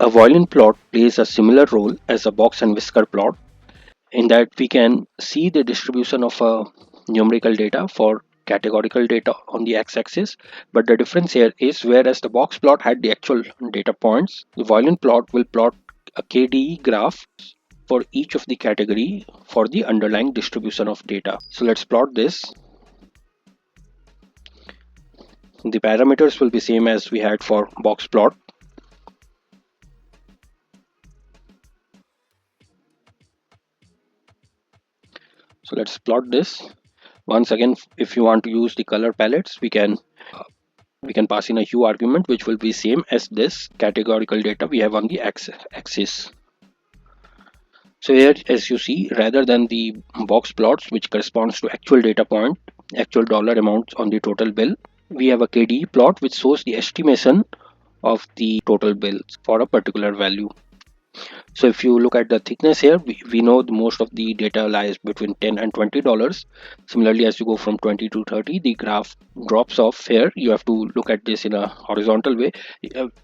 A violin plot plays a similar role as a box and whisker plot in that we can see the distribution of numerical data for categorical data on the x-axis, but the difference here is whereas the box plot had the actual data points, the violin plot will plot a KDE graph for each of the category for the underlying distribution of data. So let's plot this. The parameters will be same as we had for box plot. So let's plot this. Once again, if you want to use the color palettes, we can pass in a hue argument which will be same as this categorical data we have on the axis. So here, as you see, rather than the box plots which corresponds to actual data point, actual dollar amounts on the total bill, we have a KDE plot which shows the estimation of the total bill for a particular value. So if you look at the thickness here, we know most of the data lies between $10 and $20. Similarly, as you go from 20 to 30, the graph drops off here. You have to look at this in a horizontal way.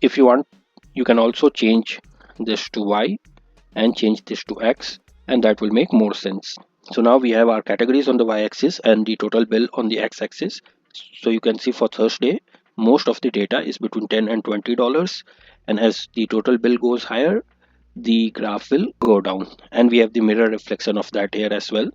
If you want, you can also change this to Y and change this to X, and that will make more sense. So now we have our categories on the Y-axis and the total bill on the X-axis. So you can see for Thursday, most of the data is between $10 and $20, and as the total bill goes higher, the graph will go down, and we have the mirror reflection of that here as well.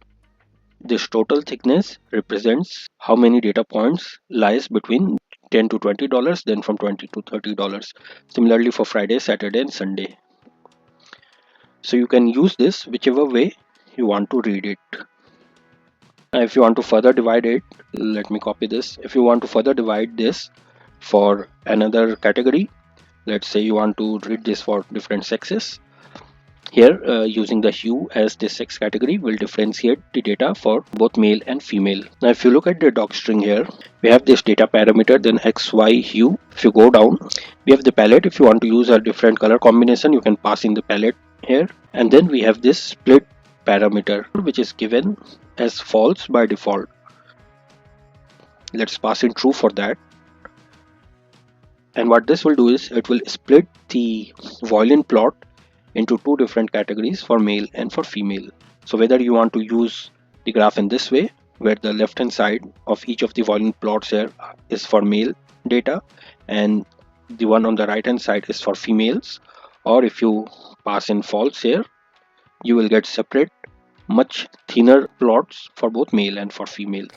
This total thickness represents how many data points lies between $10 to $20, then from $20 to $30. Similarly for Friday, Saturday and Sunday. So you can use this whichever way you want to read it. If you want to further divide it, let me copy this. If you want to further divide this for another category, let's say you want to read this for different sexes. Here, using the hue as the sex category will differentiate the data for both male and female. Now, if you look at the doc string here, we have this data parameter, then XY hue. If you go down, we have the palette. If you want to use a different color combination, you can pass in the palette here. And then we have this split parameter, which is given as false by default. Let's pass in true for that. And what this will do is it will split the violin plot into two different categories for male and for female. So whether you want to use the graph in this way, where the left hand side of each of the violin plots here is for male data and the one on the right hand side is for females, or if you pass in false here, you will get separate much thinner plots for both male and for female.